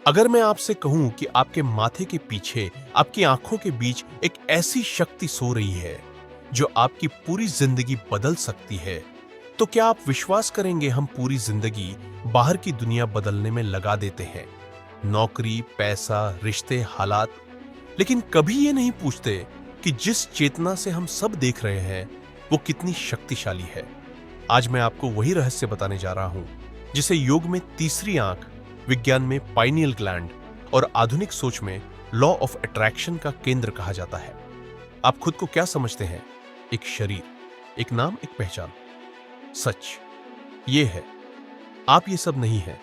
अगर मैं आपसे कहूं कि आपके माथे के पीछे, आपकी आंखों के बीच एक ऐसी शक्ति सो रही है जो आपकी पूरी जिंदगी बदल सकती है, तो क्या आप विश्वास करेंगे हम पूरी जिंदगी बाहर की दुनिया बदलने में लगा देते हैं? नौकरी, पैसा, रिश्ते, हालात, लेकिन कभी ये नहीं पूछते कि जिस चेतना से हम सब देख रहे हैं वो कितनी शक्तिशाली है। आज मैं आपको वही रहस्य बताने जा रहा हूं जिसे योग में तीसरी आंख, विज्ञान में पाइनियल ग्लैंड और आधुनिक सोच में लॉ ऑफ अट्रैक्शन का केंद्र कहा जाता है। आप खुद को क्या समझते हैं? एक शरीर, एक नाम, एक पहचान। सच ये है, आप ये सब नहीं है।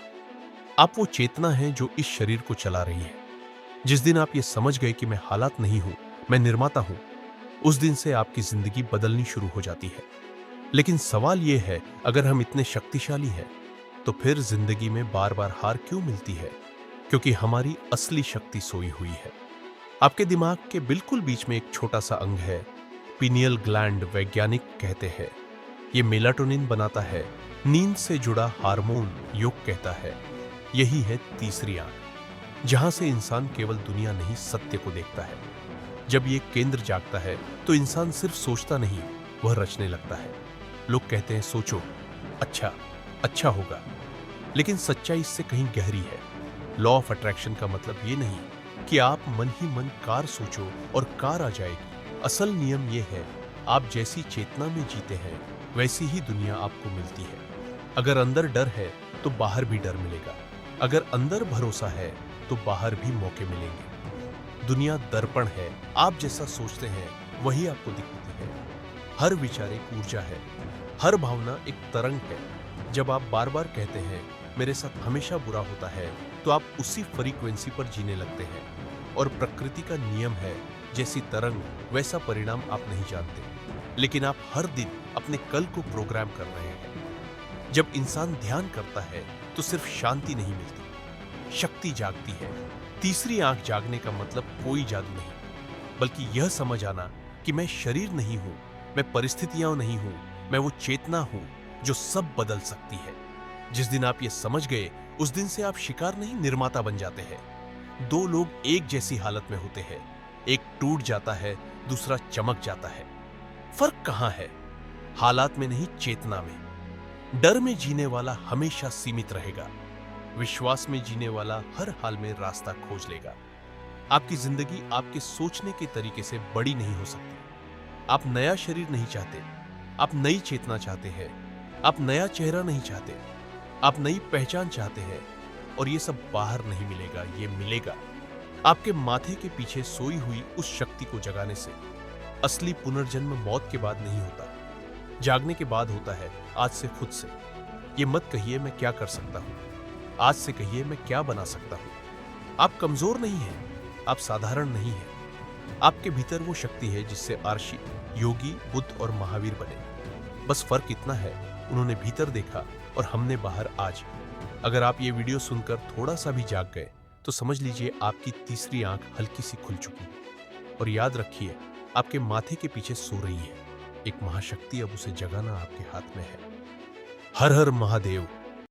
आप वो चेतना है जो इस शरीर को चला रही है। जिस दिन आप ये समझ गए कि मैं हालात नहीं हूं, मैं निर्माता हूं, उस दिन से आपकी जिंदगी बदलनी शुरू हो जाती है। लेकिन सवाल यह है, अगर हम इतने शक्तिशाली हैं तो फिर जिंदगी में बार बार हार क्यों मिलती है? क्योंकि हमारी असली शक्ति सोई हुई है। आपके दिमाग के बिल्कुल बीच में एक छोटा सा अंग है, पीनियल ग्लैंड। वैज्ञानिक कहते हैं ये मेलाटोनिन बनाता है, नींद से जुड़ा हार्मोन। योग कहता है यही है तीसरी आंख, जहां से इंसान केवल दुनिया नहीं, सत्य को देखता है। जब ये केंद्र जागता है तो इंसान सिर्फ सोचता नहीं, वह रचने लगता है। लोग कहते हैं सोचो, अच्छा अच्छा होगा, लेकिन सच्चाई इससे कहीं गहरी है। लॉ ऑफ अट्रैक्शन का मतलब ये नहीं कि आप मन ही मन कार सोचो और कार आ जाएगी। असल नियम ये है, आप जैसी चेतना में जीते हैं वैसी ही दुनिया आपको मिलती है। अगर अंदर डर है तो बाहर भी डर मिलेगा। अगर अंदर भरोसा है तो बाहर भी मौके मिलेंगे। दुनिया दर्पण है, आप जैसा सोचते हैं वही आपको दिखती है। हर विचार एक ऊर्जा है, हर भावना एक तरंग है। जब आप बार बार कहते हैं मेरे साथ हमेशा बुरा होता है, तो आप उसी फ्रीक्वेंसी पर जीने लगते हैं। और प्रकृति का नियम है, जैसी तरंग वैसा परिणाम आप नहीं जानते, लेकिन आप हर दिन अपने कल को प्रोग्राम कर रहे हैं। जब इंसान ध्यान करता है तो सिर्फ शांति नहीं मिलती, शक्ति जागती है। तीसरी आंख जागने का मतलब कोई जादू नहीं, बल्कि यह समझ आना कि मैं शरीर नहीं हूं, मैं परिस्थितियां नहीं हूं, मैं वो चेतना हूं जो सब बदल सकती है। जिस दिन आप ये समझ गए, उस दिन से आप शिकार नहीं, निर्माता बन जाते हैं। दो लोग एक जैसी हालत में होते हैं, एक टूट जाता है, दूसरा चमक जाता है। फर्क कहां है? हालात में नहीं, चेतना में। डर में जीने वाला हमेशा सीमित रहेगा, विश्वास में जीने वाला हर हाल में रास्ता खोज लेगा। आपकी जिंदगी आपके सोचने के तरीके से बड़ी नहीं हो सकती। आप नया शरीर नहीं चाहते, आप नई चेतना चाहते हैं। आप नया चेहरा नहीं चाहते, आप नई पहचान चाहते हैं। और ये सब बाहर नहीं मिलेगा, ये मिलेगा आपके माथे के पीछे सोई हुई उस शक्ति को जगाने से। असली पुनर्जन्म मौत के बाद नहीं होता, जागने के बाद होता है, आज से खुद से। ये मत कहिए मैं क्या कर सकता हूं, आज से कहिए मैं क्या बना सकता हूं। आप कमजोर नहीं हैं, आप साधारण नहीं हैं। आपके भीतर वो शक्ति है जिससे आर्षि, योगी, बुद्ध और महावीर बने। बस फर्क इतना है, उन्होंने भीतर देखा और हमने बाहर आज। अगर आप ये वीडियो सुनकर थोड़ा सा भी जाग गए तो समझ लीजिए आपकी तीसरी आंख हल्की सी खुल चुकी है। और याद रखिए, आपके माथे के पीछे सो रही है एक महाशक्ति, अब उसे जगाना आपके हाथ में है। हर हर महादेव।